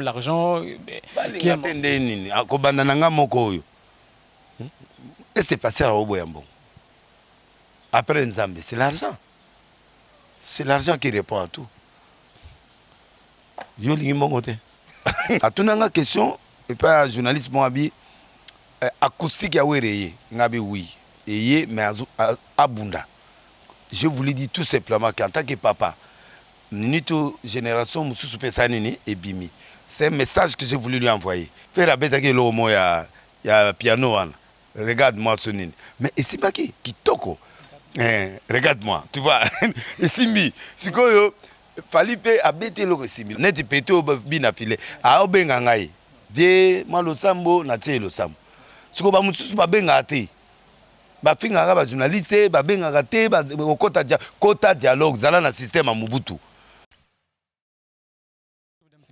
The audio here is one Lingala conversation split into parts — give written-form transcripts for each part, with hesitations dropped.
l'argent. Et c'est passé à Oboyambo. Après Nzambe, c'est l'argent. C'est l'argent qui répond à tout. Yo lingi mongote. A tout nanga question et pas journaliste mon abi acoustique ya wereye ngabi oui. Eye mais abunda. Je voulais dire tout simplement qu'en tant que papa, Nito génération mususu pesanini et bimi. C'est un message que j'ai voulu lui envoyer. Faire la bête le mot ya piano wana. Regarde-moi ce nini. Mais ici pas qui toko. Regarde-moi, tu vois. Ici mi. Sikoyo Falipe abete lo simili. Neti peto bina file. A obenga ngai. Vie malo sambo na tie lo sambo. Siko ba mususu ba benga ate. Ba finga ba journaliste ba benga te ba kota dialogue zala na système à Mobutu.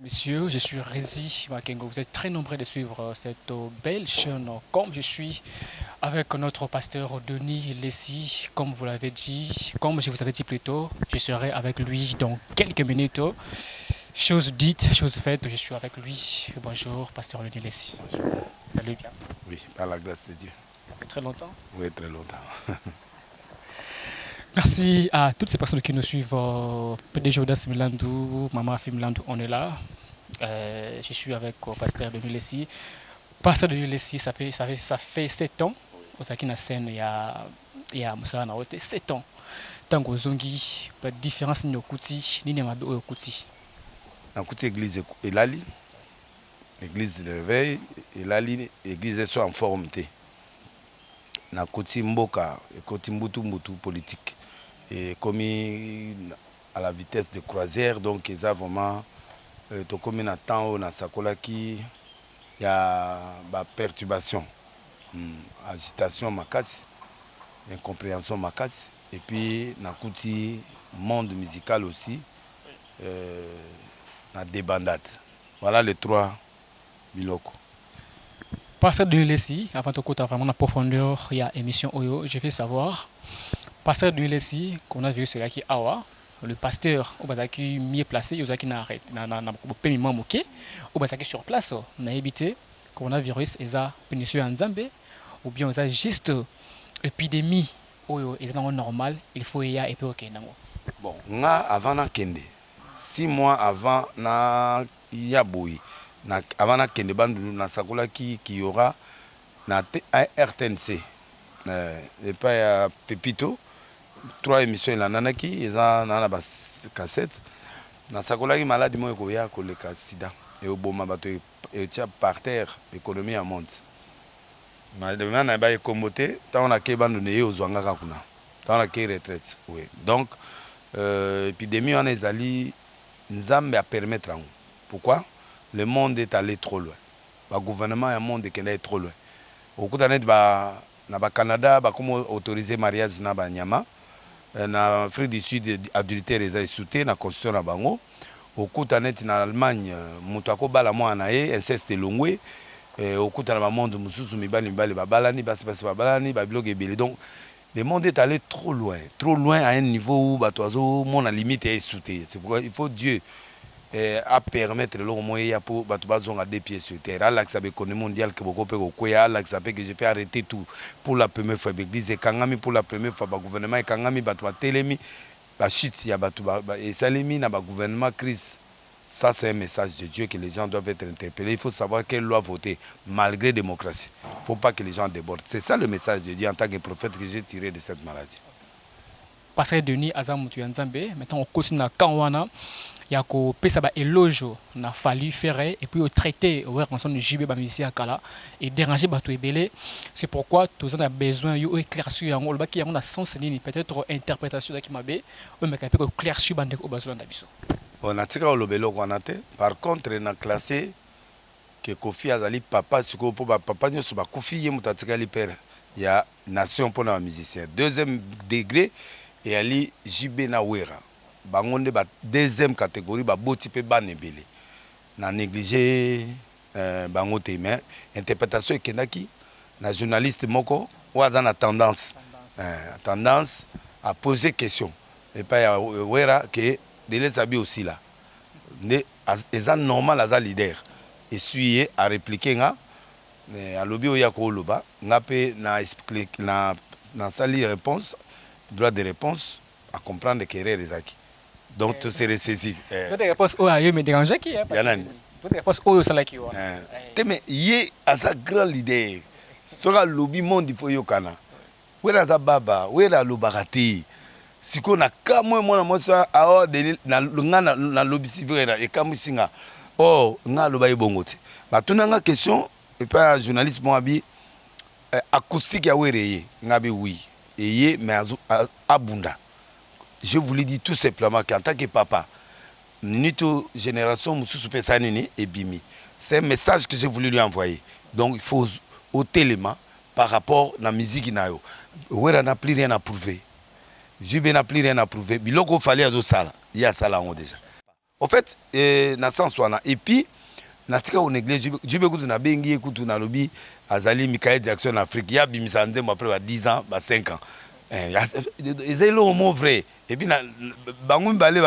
Messieurs, je suis Rézi Makengo. Vous êtes très nombreux de suivre cette belle chaîne. Comme je suis avec notre pasteur Denis Lessi, comme vous l'avez dit, comme je vous avais dit plus tôt, je serai avec lui dans quelques minutes. Chose dite, chose faite, je suis avec lui. Bonjour, pasteur Denis Lessi. Bonjour. Vous allez bien? Oui, par la grâce de Dieu. Ça fait très longtemps? Oui, très longtemps. Merci à toutes ces personnes qui nous suivent. PDG Audace Milandou, Maman Fimlandou, on est là. Je suis avec le pasteur Denis Lessi. Pasteur Denis Lessi, ça fait 7 ans. Au Sakina scène, il y a Moussa Naote, 7 ans. Tant que Zongi, pas de différence ni au Kouti, ni au Kouti. Dans Kouti, l'église est Lali. L'église de réveil, et Lali, l'église est en forme. Dans Kouti Mboka, et Kouti Mbutu politique. Et commis à la vitesse de croisière, donc ils ont vraiment tout comme un temps où na sakolaki il y a perturbation, agitation makas, incompréhension makas, et puis na kouti monde musical aussi, na débandade. Voilà les 3 biloko. Pasteur de Lessi, avant de côté vraiment en profondeur, il y a émission Oyo, je veux savoir. Pasteur de Lessi, qu'on a vu celui qui Awa, le pasteur, qui est mieux placé, il qui n'a pas sur place, n'a évité coronavirus, il a péninsule en Zambie, ou bien il a juste épidémie, il est normal, il faut y aller et puis ok. Bon, avant na kende, 6 mois avant na yaboui, avant na kende bandu na sakola qui y aura na RTNC, et pas Pepito. 3 émissions il en a qui ils ont na ba cassette na sakola qui malade mo ko ya ko le sida et au bon bato et tia par terre économie en monte na demana na ba ekomote ta on a ke bandu ne yo zwanga ka kuna ta on a ke retraite oui donc épidémie en ezali nzambe a permettre en pourquoi le monde est allé trop loin ba gouvernement et monde qui est trop loin au coup d'année ba na ba Canada ba comme autoriser mariage na ba nyama na Afrique du Sud adultère les sauté na constitution na bango au net na Allemagne mutako bala mwa na ye inceste longwe au kuta na monde mususu mibali babalani basi babalani ba blog ebele donc le monde est allé trop loin à un niveau où batoazo mon limite est sauté c'est pourquoi il faut Dieu à permettre le moyen pour batubazon à 2 pieds sur terre là que ça économie mondiale que beaucoup peut quoi là que ça peut que je peux arrêter tout pour la première fois l'église et kangami pour la première fois le gouvernement et kangami batwa telemi la chute ya batuba et salemi na ba gouvernement crise ça c'est un message de Dieu que les gens doivent être interpellés il faut savoir quelle loi voter malgré démocratie il faut pas que les gens débordent c'est ça le message de Dieu en tant que prophète que j'ai tiré de cette maladie. Pasteur Denis Azamutu Nzambe maintenant on continue na Kanwana il y a ko pesa ba éloge na fallu faire et puis au traité ouais quand on JB ba musicien kala et déranger ba to ebele c'est pourquoi tous on a besoin yo éclaircir yango ba ki yango na sens nini peut-être interprétation qui mabe o me ka pe ko éclaircir bande ko bazolo na biso on a tika olobelo ko anate par contre na classé que Kofi azali papa siko po ba papa nyoso ba Kofi ye mutatika li père il y a nation pour na musicien deuxième degré et ali JB na wera bangonde ba deuxième catégorie ba boti pe banebele na négliger bangote mais interprétation ekendaki na journaliste moko waza na tendance à poser question et pas wera que de les habits aussi là ne eza normal aza leader essuie à répliquer nga alobi oya ko loba nga pe na sali réponse droit de réponse à comprendre que erreur ezaki donc tu se ressaisi d'autres réponses oh ayo me dérange qui yanani d'autres réponses oh salaki wa te mais ye aza grand leader soka lobi monde il faut yokana wera aza baba wera lobaka te siko na kamwe mwana mwasi ao nga na lobi sivera ekamwisi nga oh nga aloba ye bongo te batuna nga question epa journaliste mo abi acoustique ya were ye nga bi oui eye mais abunda je voulais dire tout simplement qu'en tant que papa nito génération mususu pesa nini ebimi c'est un message que j'ai voulu lui envoyer donc il faut au téléma par rapport na musique na yo wera n'a plus rien à prouver Jube n'a plus rien à prouver biloko fallait azo sala ya sala on déjà en fait na sens wana et puis natika on néglige Jube kutu na bengi kutu na lobi azali Michael Jackson en Afrique ya bimisa ndemo après 10 ans 5 ans c'est le mot vrai et puis bango mbale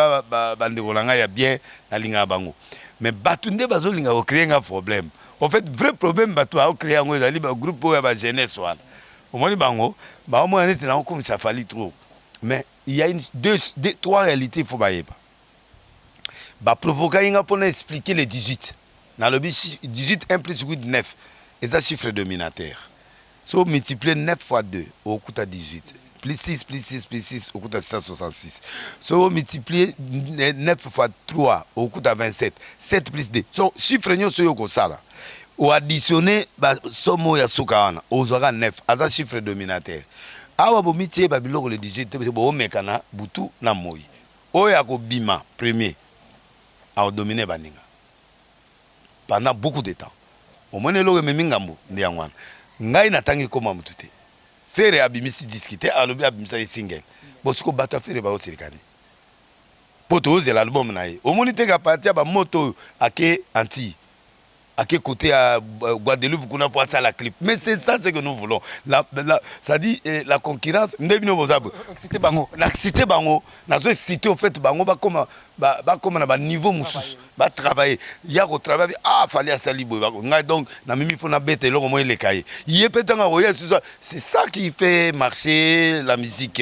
bande bolanga ya bien na linga bango mais batunde bazo linga ko créer un problème en fait vrai problème batu a créer ngo ezali ba groupe ya ba jeunesse wana au moins bango ba mo nete na comme ça fallait trop mais il y a trois réalités il faut ba yeba ba provoquer nga pour expliquer les 18 na le 18 1 plus 8 9 et ça chiffre dominateur so multiplier 9 fois 2 au coup à 18 plus 6 plus 6 plus 6 au coup à 666 so multiplier 9 fois 3 au coup à 27 7 plus 2 so chiffre nyo so yoko sala ou additionner ba somo ya sukawana ozwaka 9 aza chiffre dominateur awa bo mitie ba biloko le 18 bo mekana butu na moi oya ko bima premier a dominer baninga pendant beaucoup de temps au moins lo me mingambo ndiangwana ngai natangi koma mutute fere abimisi discuter alobi abimisa single bosiko bata fere ba osirikani poto ozela album nae omoni teka parti ba moto ake anti à quel côté à Guadeloupe qu'on a pour ça la clip. Mais c'est ça ce que nous voulons. Ça dit la concurrence. Cité Bango. La cité Bango. La cité au fait Bango comme un niveau moussous. Va travailler. Il y a au travail. Ah fallait à Salibo. Donc na mimi faut na bête là au moins les cahiers. Il est peut-être c'est ça qui fait marcher la musique.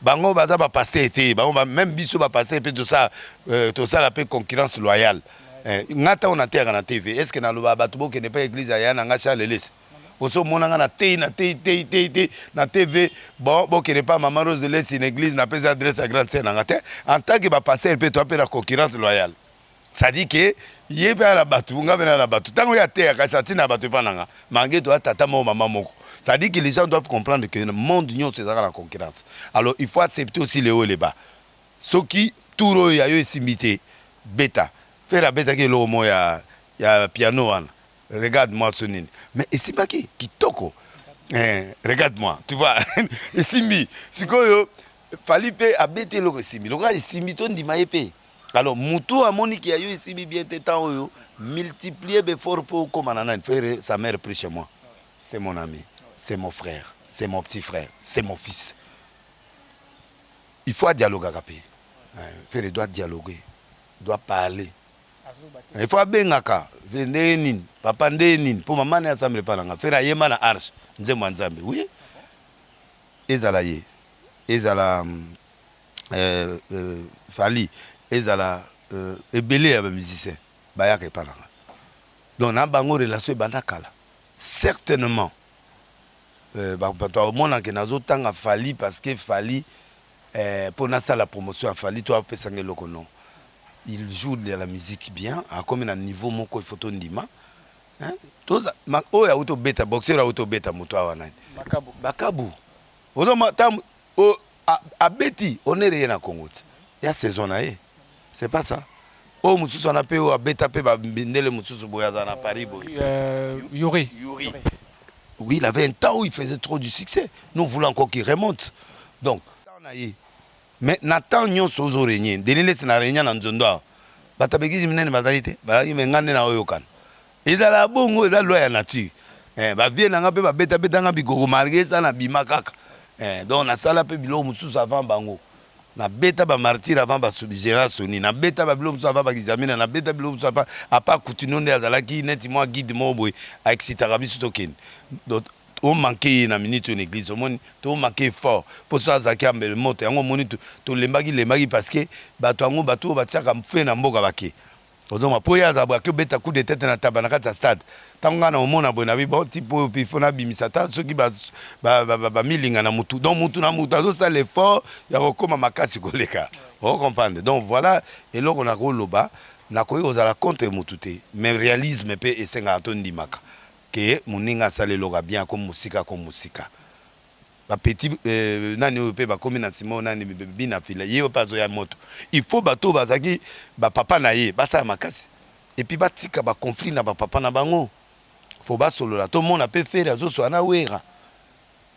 Bango baza ba passer été. Bango même biso ba passer et puis tout ça la paix concurrence loyale. Ngata on a terre na TV est-ce que na loba batubo que n'est pas église ya na ngacha leles oso monanga na te na TV bon que n'est pas maman Rose leles une église na pesa adresse à grande sœur na ngata en tant que ba passer peut toi la concurrence loyale ça dit que yebe ala batu nga bena la batu tango ya terre ka satina batu pa nanga mangé toi tata mo maman moko ça dit que les gens doivent comprendre que le monde union c'est ça la concurrence alors il faut accepter aussi les hauts et les bas ce qui tout ro ya yo esimité bêta faire la bête qui l'homme ya piano regarde-moi ce nini mais ici pas qui toko regarde-moi tu vois ici mi sikoyo falipe abete loko ici mi loka ici mi ton di mayepe alors mutu amoni qui a eu ici mi bien temps yo multiplier befort pour comme anana faire sa mère pris chez moi c'est mon ami c'est mon frère c'est mon petit frère c'est mon fils il faut dialoguer agapé faire doit dialoguer doit parler. Il faut bengaka vendenin papa ndenin pour maman na assemblée palanga faire yema na arche nzembo nzambe oui ezala ye ezala fali ezala ebele ya ba musicien bayaka palanga donc na bango relation banda kala certainement bato mona ke nazo tanga fali parce que fali pour na la promotion fali toi pesange loko non. Il joue de la musique bien, à comme un niveau mon il faut ton dima. Hein? Tous oh ya auto beta boxer auto beta moto wana. Bakabu. Ozo matam o a beti on est rien na Congo. Il y a saison na e. C'est pas ça. Oh mususu on a pe o beta pe ba bindele mususu boya na Paris boy. Yuri. Oui, il avait un temps où il faisait trop du succès. Nous voulons encore qu'il remonte. Donc, mais Nathan nyon sozo renye delele sena renya na nzondo batabekisi minene bazalite ba ngane na oyokan ezala bongo ezala loi ya nature ba vie na nga pe ba beta nga bikoko malgré ça na bima kaka donc na sala pe bilo mususu avant bango na beta ba martyr avant ba général Soni na beta ba biloko avant ba examiner na beta biloko à pas coutinonde azalaki neti moi guide mo boy a excitera biso token donc on manquait na minute une église on to manquait fort pour ça zaki ambele moto yango moni to lembaki parce que bato yango bato batiaka mfe na mboka bake ozoma po ya zabwa ke beta coup de tête na tabanaka ta stade tanga na omona bona bi bon tipo puis fona bimisata ceux qui ba milinga na mutu donc mutu na mutu azo ça l'effort ya kokoma makasi koleka on comprendre donc voilà et là on a koloba na koyi ozala contre mutu te mais réalisme pe esenga atondi maka que muninga saleloga bien comme musika ba petit nani ope ba komi na Simon nani bina fila ye pas ya moto il faut bato bazaki ba papa na ye ba sa makasi et puis batika ba conflit na ba papa na bango faut ba solo la tout monde a peut faire azo so na wera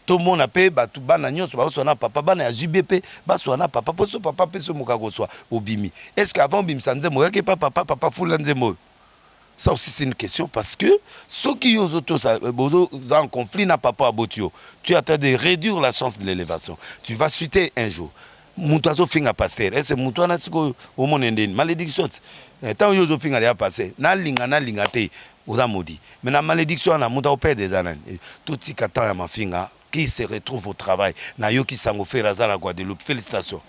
tout monde a peut batu bana nyonso ba so na papa bana ya JBP ba so na papa poso papa peso mukako so obimi est-ce qu'avant bim sanze mo yake papa fula nzemo. Ça aussi c'est une question parce que ceux qui ont en conflit n'a pas abotio. Tu as de réduire la chance de l'élévation. Tu vas chuter un jour. Moutazo finga passer. Et c'est moutouana siko au monde indien. Malédiction. Tant yozo finga ya passer. Na linga te. Oza maudit. Mais la malédiction na mouta au père des années. Tout si katan ya mafinga qui se retrouve au travail. Na yo qui sango fait raza la Guadeloupe. Félicitations.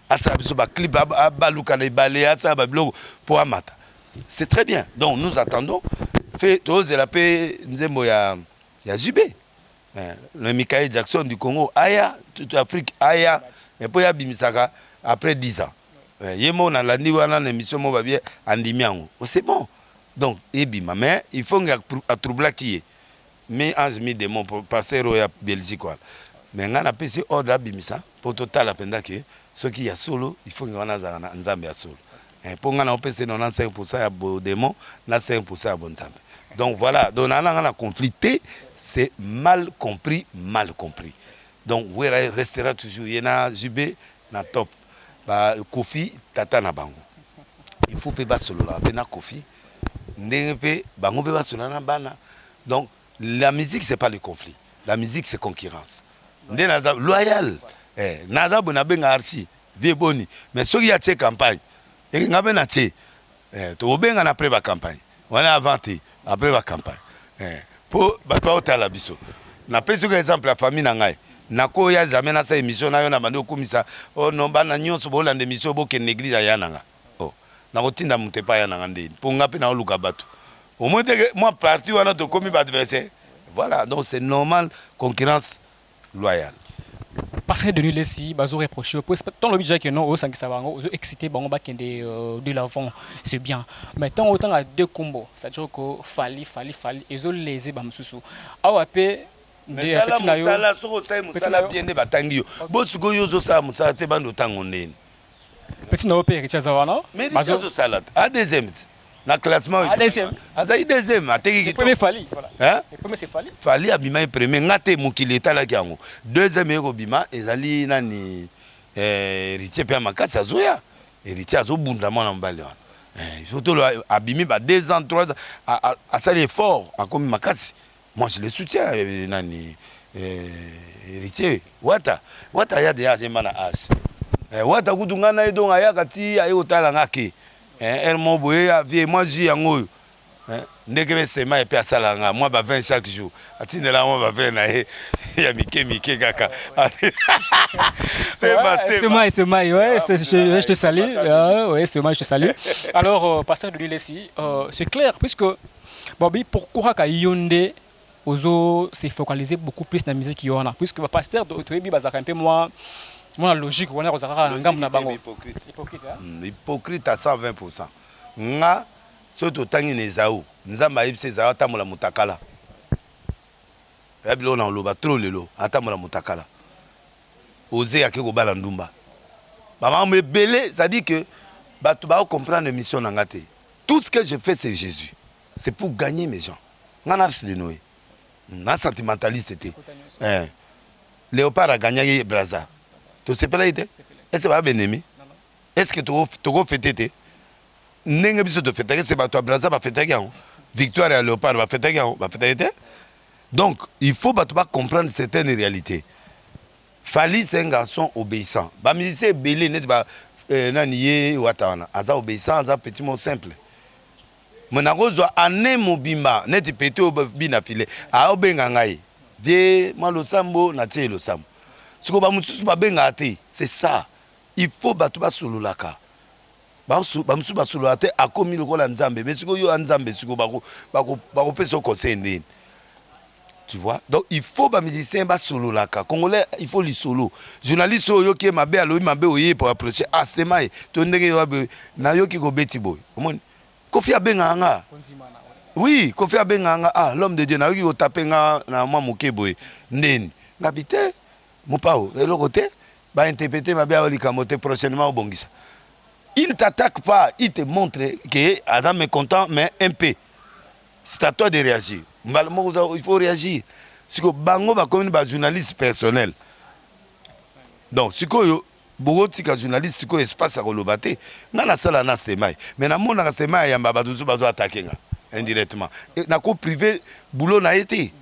Asa biso ba clip baluka na balé asa ba blog pour amata. C'est très bien. Donc nous attendons. Fait tous la paix nzembo ya JB. Le Michael Jackson du Congo aya toute Afrique aya et puis ya bimisaka après 10 ans. Yemo na landi wana na émission mo ba bien andimiango. C'est bon. Donc ebima mais il faut à troubler qui est. Mais ange mi démon pour passer au Belgique quoi. Mais ngana pesi ordre bimisa pour total apenda que ce qui y a solo, il faut ngana za nzambe ya solo. Pour nous, on peut 95% à démon, 5% à bon zambe. Donc voilà, donc on a conflicté, c'est mal compris. Donc il restera toujours, il y a Jubé, na top, Kofi, Tata na bango. Il faut pas solo là, na Kofi, ndenge bango pe solo na bana. Donc la musique c'est pas le conflit, la musique c'est concurrence. Ndena loyal, nada bona benga archi, vie boni, mais ceux qui a cette campagne et ngabe na tie to benga na après la campagne on a inventé après la campagne pour bato otala biso na pesi ko exemple la famille na ngai na ko ya jamais na sa émission na yo na bando komisa o no bana nyonso bolanda émission bo ke l'église ya nanga oh na kotinda mutepa ya nanga ndeni pour ngape na luka bato au moins moi parti wana to komi ba adversaire voilà donc c'est normal concurrence loyale. Parce que de nous laisser, bazo reprocher. Tant l'objet que non, au sang qui s'avango, aux excité, bon, bah de l'avant, c'est bien. Mais tant autant à deux combos, ça dire que fali, et aux lésés, bam sous. Ah ouais, pe. Mais ça là, ça là bien de batangio. Bon, ce que yo ça, ça te bande autant on est. Petit na opé, Richard Zawana. Mais bazo salade. À deuxième. Na classement. À deuxième. À deuxième. À le premier fali. Hein? Le premier c'est fali. Fali abima premier. Ngate mukili etala kiango. Deuxième eko bima ezali nani héritier pe makasi azoya. Héritier azobunda mwana mbale wana. Surtout abimi ba 2 ans 3 ans à ça l'effort en comme makasi. Moi je le soutiens nani héritier. Wata ya de âge mana âge. Wata kudungana edonga ya kati ayo tala ngaki. Elle m'a envoyé à vie, moi j'ai un mot. Dès que c'est ma épée à Salanga, moi bah 20 chaque jour. Attends là, moi bah 20 naïe. Il y a Mickey kaka. C'est moi, ouais, je te salue. Ouais, c'est moi, je te salue. Alors, pasteur de l'île ici, c'est clair, puisque Bobby, pourquoi qu'à Yondé, Ozo s'est focalisé beaucoup plus dans la musique qu'il y en a, puisque le pasteur de Otoébi, bah un peu moins. Moi, la logique, on est hypocrite à 120%. Nga, surtout tangi nezaou, nzamba ibse zaou tamola mutakala. Yabilo na loba trop lelo, atamola mutakala. Oser yake ko bala ndumba. Maman me belé, ça dit que bah tu vas comprendre la mission nangate. Tout ce que je fais c'est Jésus. C'est pour gagner mes gens. Nga arche le noé. Na sentimentaliste était. Léopard a gagné Braza. Tu sais pas là était? Est-ce que va bien aimé? Est-ce que tu vas fêter? N'engue biso de fêter, c'est pas toi Braza va fêter gagne. Victoire et Léopard va fêter gagne, va fêter. Donc il faut pas comprendre certaines réalités. Fali c'est un garçon obéissant. Ba musicien belé net ba naniye watawana. Aza obéissant, aza petit mot simple. Monarozo ane mobimba net pété au bina filé. A obenga ngai. Vie moi lo sambo na tie lo sambo. Siko ba mususu ba benga te. C'est ça. Il faut batu ba sololaka. Ba mususu ba sololate akomi lokola nzambe. Mais siko yo nzambe siko bako peso conseil ndeni. Tu vois? Donc il faut ba musicien ba solo la ka. Congolais, il faut li solo. Journaliste yo qui mabe alobi mabe oye pour approcher. Ah, c'est mai. To ndenge yo na yo ki go beti boy. Comment? Kofi abenga nga. Oui, Kofi abenga nga. Ah, l'homme de Dieu na yo ki go taper nga na mwa moke boy. Ndeni. Ngabite mopao. Le côté ba interpréter mabe a likamote prochainement au bongisa. Il ne t'attaque pas, il te montre que Azam est content mais un peu. C'est à toi de réagir. Il faut réagir. Si vous avez un journaliste personnel. Donc, si vous avez un journaliste, si vous avez un espace à relobate, vous avez un salle à Nastemai. Mais dans le monde, il y a un attaquer indirectement. Et dans le privé, le boulot n'a été.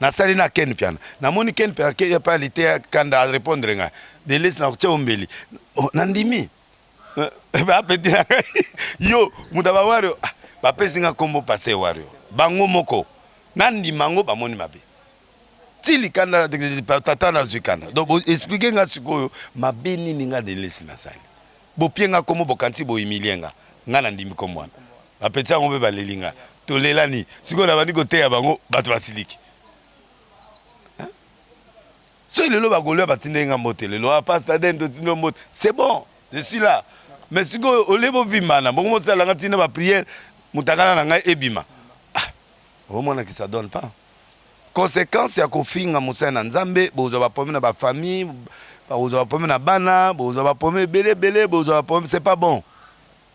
Na sali na ken piano. Na moni ken piano qui a pas l'été quand à répondre nga. De laisse na tchombeli. Nandimi. Ba petit yo mutaba wario. Ba pesinga kombo passer wario. Bango moko. Nandi mango ba moni mabe. Tili kanda tata na zukanda. Donc expliquer nga sikoyo mabe nini nga de laisse na sali. Bo pienga kombo bokanti bo imilienga. Nga nandimi komwana. Ba petit ngombe ba lelinga. To lelani. Sikoyo na bandi kote ya bango bato basiliki. C'est bon, je suis là. Mais si vous avez vimana, vous avez une prière, vous avez une ebima. Au moins, ça ne donne pas. Conséquence, il y a que fin à Moussa Nzambe, vous avez pas ma famille, vous avez pas ma bana, vous avez pas belé, vous avez pas, c'est pas bon.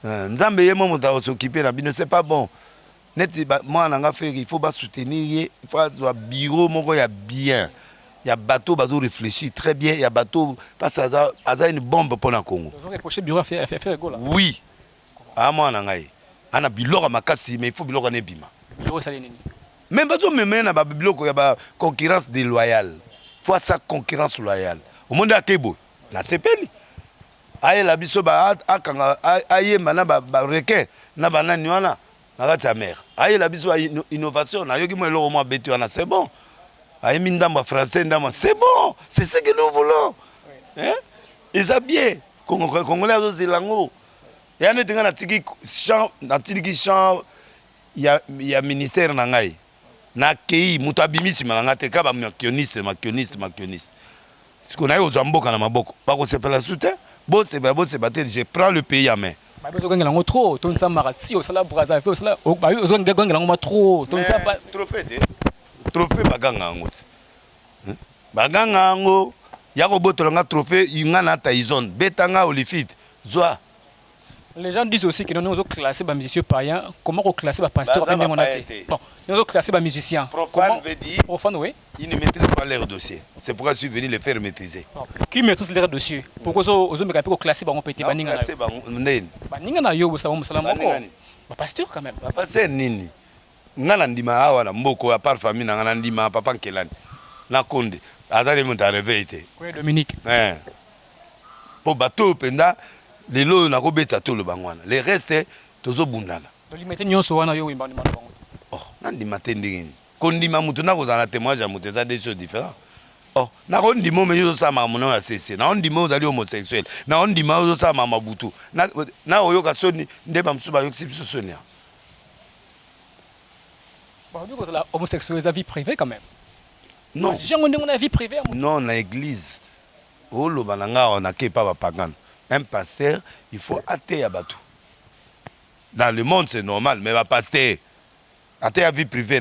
Nzambe yemo mota s'occuper na bino, c'est pas bon. Net moi on a fait, il faut pas soutenir, il faut avoir bureau moko ya bien. Il y a bateau, bateau réfléchit très bien. Il y a bateau, parce que ça a une bombe pour le Congo. Oui. Ah, moi, on a biloko makasi, mais il faut biloko nebima. Même bateau, même il y a biloko, il y a concurrence déloyale. Il faut ça concurrence loyale. Au monde à Kebo, la CPL. Aïe la biso ba aïe mana ba requin na banana nyana na gata mère. Aïe la biso innovation na yoki mo lo mo betu na c'est bon. Aïe mindamba français ndamba c'est bon, c'est ce que nous voulons. Hein? Et ça bien. Congolais aux zelango. Et on est dans la tiki champ il y a ministère na ngai. Na kei mutabimisi malanga te ka ba makioniste. Ce qu'on a eu aux amboka na maboko. Pas qu'on s'appelle la soutien. Bon, c'est battu, je prends le pays à main. Trop, ton ça marati, au sala Brazzaville, au sala, au bahu, aux ganganga trop, ton ça pas. Trophée baganga ango. Baganga ango, yako botolanga trophée, yungana taizon, betanga olifit, zoa. Les gens disent aussi que nous avons classé les musiciens païens. Comment on classe les pasteurs? Bon, nous avons classé les musiciens. Profane veut dire. Profane, oui. Ils ne maîtrisent pas leur dossier. C'est pourquoi je suis venu les faire maîtriser. Qui maîtrise leur dossier? Pourquoi vous avez classé les petits baningana? Baningana yo, vous savez, vous pasteur quand même. Pasteur nini? Ngana ndima awa na mboko à part famille ngana ndima papa nkelani. Na konde. Azali monta réveillé. Oui, Dominique. Pour bateau penda. Les lots na robeta tout le bangwana. Les restes tozo bundala. Limité nyonso wana yo wimba ndima bango. Oh, nandi matendingini. Kondima mutu na kozana témoignage à mutu ça des choses différentes. Oh, na kondimo me yo sa mamuno ya cc. Na ondimo ozali homosexuel. Na ondima yo sa mama butu. Na oyo ka soni ndeba msuba yo kisibiso sonia. Bon, du coup la homosexuel sa vie privée quand même. Non. J'ai une vie privée. Non, na église. Oh lo bananga on a ke pa pagan. Un pasteur, il faut athée à Batou. Dans le monde, c'est normal, mais un pasteur, athée à vie privée,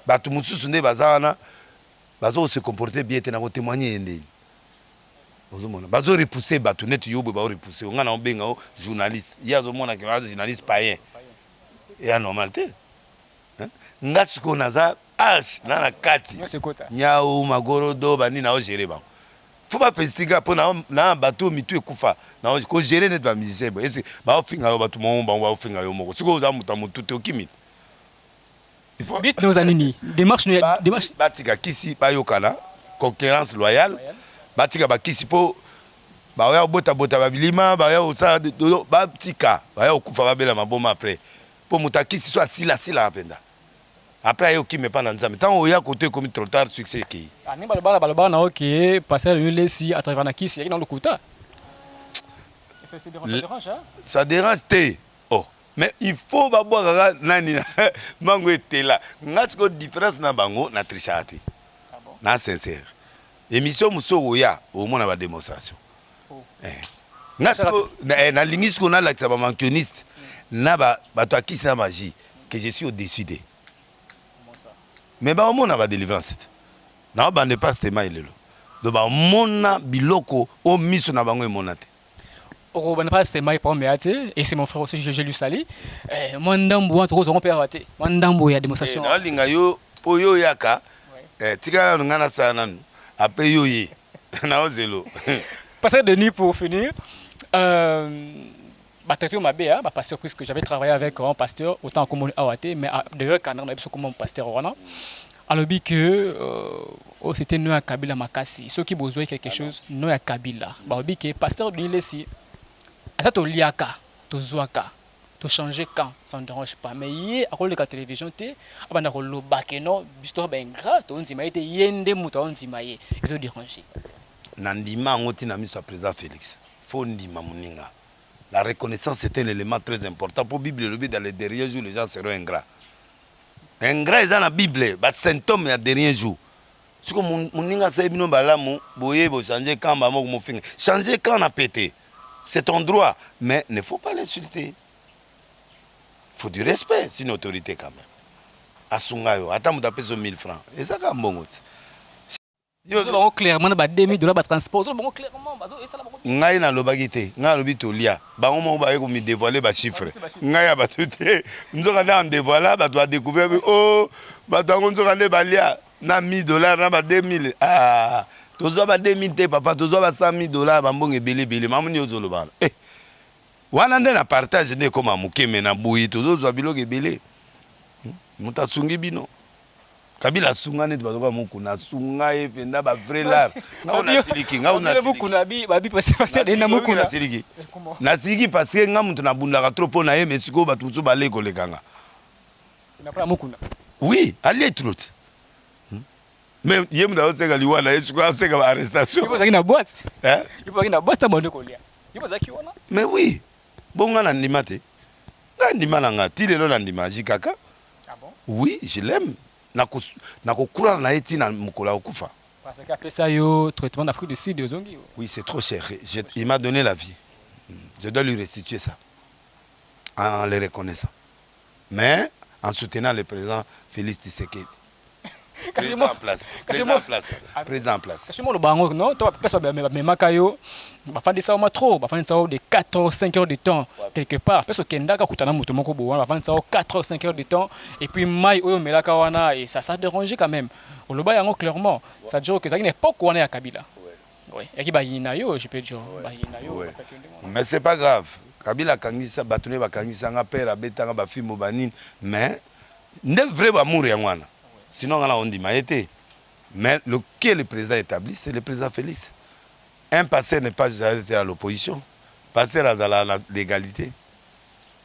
Batou Moussou Sunde Bazana, Bazo se comporter bien, tu as témoigné. Bazo repousser Batou, net yobo, Bazo repousser. On a un journaliste. Il y a des journalistes païens. Et à normalité. Ngas qu'on a ça, H, dans la kati. Nyao, Magorodo, Bani, Nao, Jéréban. Faut pas festiga pour na bateau mitu ekufa na ko gérer net ba musicien bo ese ba ofinga yo batu mo ba ofinga yo moko siko za mutamu tuto kimit bit nos anini démarche batika kisi ba yokana concurrence loyale batika bakisi po baya bota babilima baya osa batika baya okufa babela maboma après po mutakisi so asila apenda après ayo ki me pas nzambe tant oya côté comme trop tard succès ki ani balaba na OK passer le lesi à travers na kisi yaki dans le kuta ça dérange hein ça dérange té oh mais il faut baboa nani mango etela ngati ko différence na bango na trichate na sincère émission muso oya au moins na démonstration na lingis qu'on a là que ça va mankioniste na bato akisi na magie que je suis au-dessus de mais ba omona ba délivrance na ba ne pas tema ilelo do ba mona biloko o miso na bango emonate o ba ne pas tema pour meate et c'est mon frère aussi je lui salue moi ndambo entre autres on peut rater moi ndambo ya démonstration na linga yo po yo yaka tika na ngana sana après yo ye na ozelo passer de nuit pour finir Bateau Mabé, pasteur puisque j'avais travaillé avec un pasteur autant comme Awate, mais d'ailleurs quand on a besoin comme pasteur Wana, alors que c'était nous à Kabila Makasi, ceux qui besoin quelque chose nous à Kabila, bah obi que pasteur de l'Ici, à to liaka, to zoaka, to changer quand, ça ne dérange pas, mais hier à cause de la télévision té, abana rolo bakeno, histoire ben gras, to on zimaye té yende muta on zimaye, et to déranger. Nandima ngoti na miso président Félix, faut ndima muninga. La reconnaissance est un élément très important. Pour la Bible, le but dans les derniers jours, les gens seront ingrats. Ingrats, ils ont la Bible, les symptômes, les derniers jours. Si mon ninga sait bien, boye, changer quand, changer quand on a pété. C'est ton droit. Mais il ne faut pas l'insulter. Il faut du respect. C'est une autorité quand même. Asungayo, attends, tu as 1000 francs. Et ça, c'est bon. Yo clairement ba $2000 ba transport bon clairement bazo et ça la ngai na lobagité ngai lobi tolia bango mo ba ko mi dévoiler ba chiffre ngai ya ba tuté nzoka na dévoiler ba doit découvrir oh ba tango nzoka ne balia na $1000 na ba 2000 ah tozo ba 2000 te papa tozo ba $100,000 ba mbonge belé mamuni ozolo ba wana nde na partage ne koma mukeme na buyi tozo zo biloke belé muta sungi bino Kabila sunga ne bazoka mukuna sunga e penda ba vrai lar nga ona siliki nga ona mukuna bi passer de na mukuna siliki na siliki parce que nga mutu na bundaka trop pona ye mesiko batu so balé ko lekanga na pas mukuna oui allez trop mais yem da oseka liwana esiko oseka ba arrestation il faut ça na boîte hein il faut na boîte bande ko lia il faut ça ki wana mais oui bonga na ndimate nga ndimana nga tilelo na ndimaji kaka ah bon oui je l'aime Nako kura na eti na mukola okufa. Parce qu'après ça yo traitement d'Afrique du Sud ozongi. Oui, c'est trop cher. Il m'a donné la vie. Je dois lui restituer ça. En le reconnaissant. Mais en soutenant le président Félix Tshisekedi. Président en place. Président en place. Chez moi le bango non, toi personne mais makayo ba fandi ça ma trop, ba fandi ça de 4-5 heures de temps quelque part. Parce que kenda ka kutana mutu moko bo ba fandi ça 4-5 heures de temps et puis mai oyo melaka wana et ça dérange quand même. On le ba yango clairement, ça dire que ça n'est pas quoi on est à Kabila. Oui, et qui ba yina yo, je peux dire ba yina yo. Mais c'est pas grave. Kabila kangisa batune ba kangisa nga père abetanga ba fimo banine mais ne vrai ba amour yangwana. Sinon, on dit maïté. Mais le président établi, c'est le président Félix. Un passé n'est pas été à l'opposition. Passer à la légalité.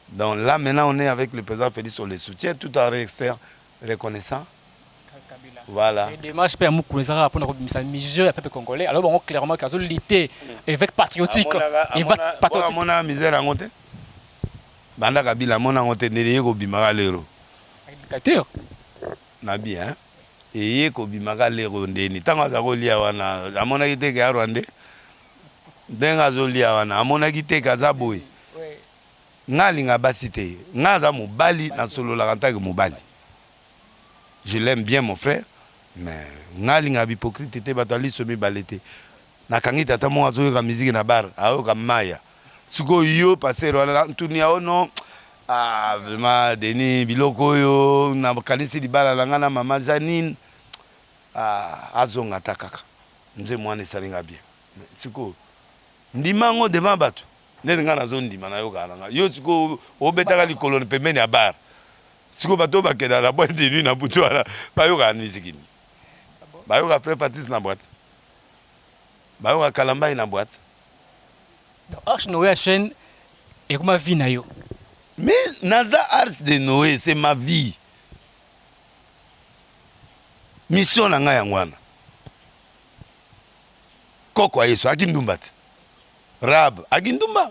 Donc là, maintenant, on est avec le président Félix, on le soutient tout en restant reconnaissant. Voilà. Et démarche pour nous connaître pour nous misère à peuple congolais. Alors on clairement qu'à lutter avec patriotique. Et va patriotique. Mon ami misère à monter. Banda Kabila mon angote nelié ko bimara lero. Dictateur. Nabi hein. Et ko bimara lero ndeni. Tanga za kolia wana amona kite ka Rwanda. Denga zolia wana amona kite ka za boy. Ngali nga basité. Ngaza mobali na solo la kanta ke mobali. Je l'aime bien mon frère. Mais ngali nga hypocrite te batali somi balete. Na kangi tata mo azo ka musique na bar, ayo ka maya. Suko yo passer wala tunia ono ah vraiment deni biloko yo na kanisi di bala la ngana mama Janine ah azonga takaka. Nze mwana salinga bien. Suko ndimango devant bato. Nde ngana zo ndima na yo kana. Yo suko obetaka likolo pembeni ya bar. Suko bato bakeda la boîte de nuit na butu wala ba yo ka nisiki. bayoka frère Patrice na boîte bayoka Kalambai na boîte Arche Noé chaîne et comment vie na yo. Mais naza Arche de Noé c'est ma vie. Mission na nga yangwana. Koko Yesu akindumba. Rab akindumba.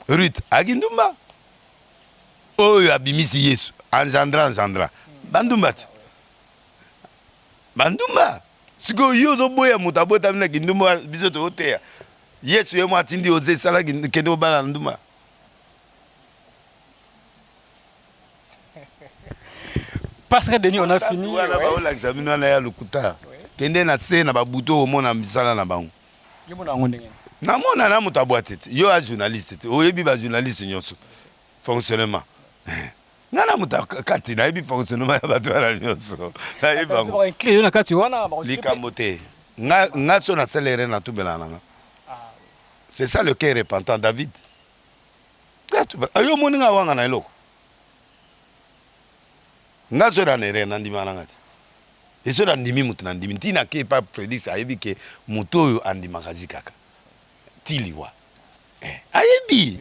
Ruth akindumba. Oyo abimisi Yesu engendra. Bandumba. Bandumba. Siko yozo boya mutabota mina kindumba biso to hotea. Yesu yemo atindi oze sala kende bala ndumba. Parce que Denis on a fini. Wana ba ola examiner na ya lukuta. Kende na se na ba buto o mona misala na bango. Yo mona ngo ndenge. Na mona na mutu abwatete. Yo a journaliste. Oyebi ba journaliste nyonso. Fonctionnement. Ngana mutu kati na yebi fonctionnement ya bato ya nyonso. Na yebi bango. Ba clé na kati wana ba. Likambote. Nga so na selere na tubela nanga. C'est ça le cœur repentant David. Ayo moni nga wanga na eloko. Nga so na nere na ndima nanga. Eso na ndimi mutu na ndimi tina ke pa Félix ayebi ke mutu oyo andima kazi kaka. Tiliwa. Ayebi.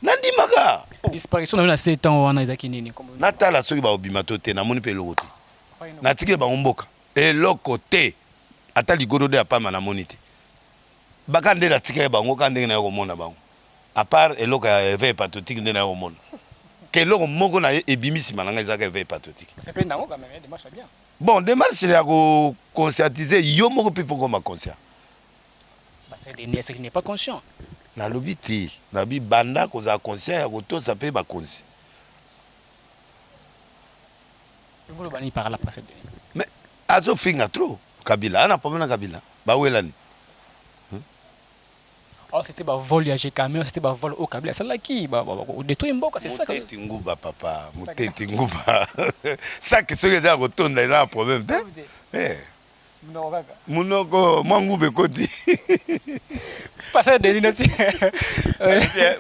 Na ndimaka. Disparition na 7 ans wana ezaki nini comme. Natala soki ba obima to te na moni pe eloko te. Na tikele ba mboka. Eloko te. Ata ligoro de apama na moni te. Baka nde na tikele bango ka ndenge na yo komona bango. À part eloko ya éveil pathétique nde na yo komona. Que eloko moko na ebimisi mananga ezaka éveil pathétique. C'est plein nango quand même, démarche bien. Bon, démarche ya ko conscientiser yo moko pe foko ma conscient. Bah c'est Denis qui n'est pas conscient. Na lobiti, na bi banda ko za conscient ya ko to ça pe ba conscient. Vous le bani par la presse Denis. Mais azo finga trop Kabila, ana pomena Kabila. Ba welani. Oh, c'était un vol à camion, c'était un vol au Kabila. C'est là qui détruit Mboka, c'est ça que. Muteti nguba papa, muteti nguba. Ça que ce que ça rotonda est un problème, eh. Munoko mangube koti. Passer de l'innocent.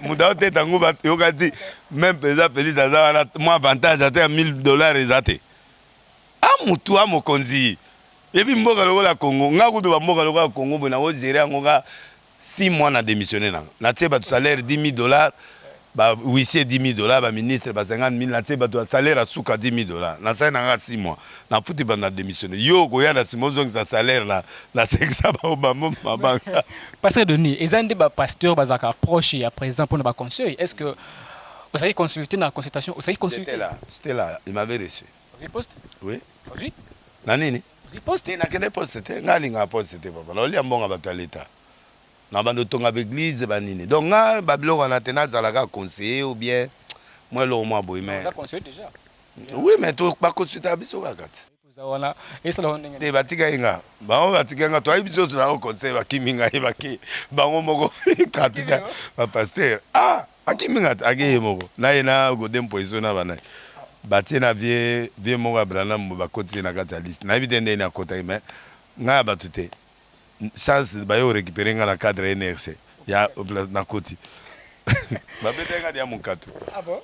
Muda teta nguba yokati même pesa Félix azana moi avantage à $1000 ezate. Ah mutu amokonzi. Ebi mboka lokola Congo, ngakudu ba mboka lokola Congo bona o gérer ngoka 6 mois na démissionné na tse ba salaire $10,000 ba huissier $10,000 ba ministre ba 50,000 na tse ba salaire à souka $10,000 na ça na 6 mois na futi ba na démissionné yo ko ya na simozo sa salaire na 500 ba obama mabanga Passer Denis ezande ba pasteur bazaka proche à présent pour ba conseil est-ce que vous avez consulté dans la consultation vous avez consulté c'était là il m'avait reçu riposte oui oui na nini riposte na kende poste te ngalinga poste te papa lo lia mbonga bataleta na bando tonga l'église banini donc nga babilo wana tena zalaka conseiller ou bien moi lo moi boy mais on conseiller déjà oui mais to ba consulter biso bakati voilà et ça on te batika inga ba on batika inga to ayibiso na conseiller ba kiminga ebaki bango moko katika ba pasteur ah akiminga age moko na ina go dem poison na bana batie na vie moko brana ba koti na kata liste na evidente na kota mais nga batute chance bayo récupérer la cadre NRC ya na koti ba betenga dia munkato ah bon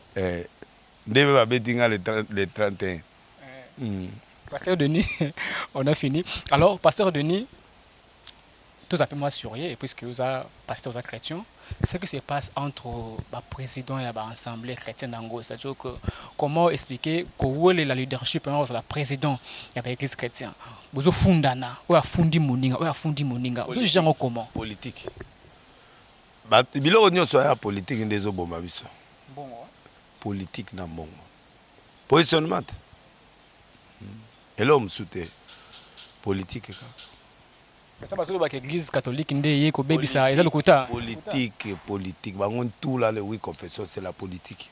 ndebe ba betinga le 31 Pasteur Denis on a fini alors Pasteur Denis tout simplement surveiller puisque vous avez pasteur vous chrétien ce qui se passe entre le président et l'assemblée chrétienne d'Ango c'est-à-dire que comment expliquer que la leadership de la président et l'église chrétienne vous fondana ou fundi moninga vous genre comment politique ba biloko nyonso ya politique ndezo bomba biso bon politique na mbongo positionnement et l'homme soute politique l'église catholique politique bango tout là les oui confession c'est la politique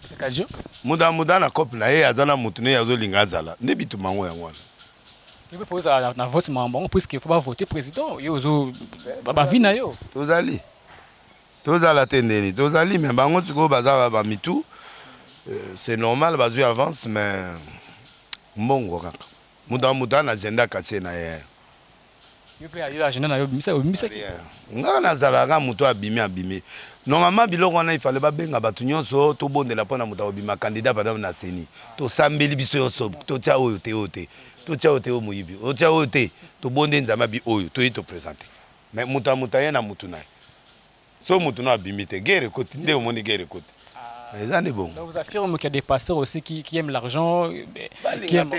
c'est-à-dire muda na cop na ye azana mutune yazo linga azala ne bitu mango ya ngwana il faut na vote mambo puisque il faut pas voter président yo zo ba vina yo tozala tendeli tozali mais bango siko bazala ba mitu c'est normal bazu avance mais mbongo kaka muda na agenda kache na ye nga nazalaka moto abimi. Normalement biloko wana ifale babenga bato nyonso to bondela pona moto obima candidat padam na seni. To sambeli biso yoso to tia oyo te ote. To tia ote o muyibi. O tia oyo te to bonde nzama bi oyo to yito présenter. Mais muta yena mutu na. So mutu na abimi te guerre côté nde omoni guerre côté. Donc vous affirmez qu'il y a des passeurs aussi qui aiment l'argent, qui aiment...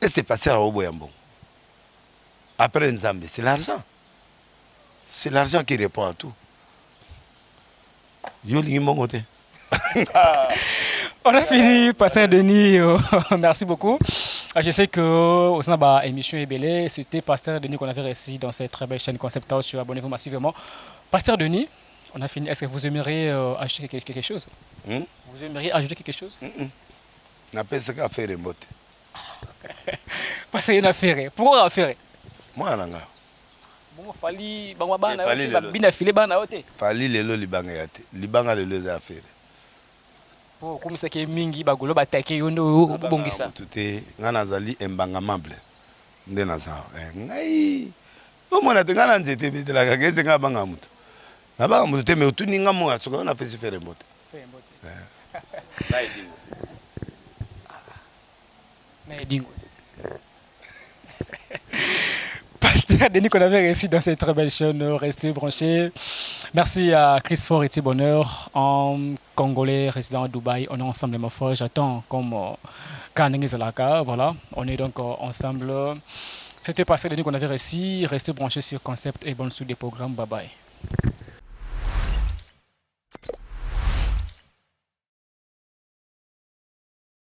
Et c'est passé à Oboyambo. Après Nzambe, c'est l'argent. C'est l'argent qui répond à tout. On a fini, Pasteur Denis. Merci beaucoup. Je sais que au sein de la émission Ebélé, c'était Pasteur Denis qu'on avait reçu dans cette très belle chaîne Concept House. Abonnez-vous massivement. Pasteur Denis, on a fini. Est-ce que vous aimeriez ajouter quelque chose? Vous aimeriez ajouter quelque chose? On pas ce qu'à faire un mot. Parce qu'il y a une affaire. Pourquoi affaire? Moi, non. Bon, fali lelo libanga yate. Libanga lelo za affaire. Oh, comme ça que mingi bagolo batake yondo bongisa. Tuté ngana zali embangamable. Nde na za. Ngai. Bo mona te ngana nzete betela ka kese nga banga mutu. Na banga mutu te me otuni nga mo asoka na pesi faire mbote. Faire mbote. Na edingo. Pasteur Denis qu'on avait réussi dans cette très belle chaîne, restez branchés. Merci à Chris Fort et Bonheur, en Congolais résident à Dubaï. On est ensemble, mon frère. J'attends comme Kanenge Zalaka. Voilà, on est donc ensemble. C'était Pasteur Denis qu'on avait réussi. Restez branchés sur Concept et bonne suite des programmes. Bye bye.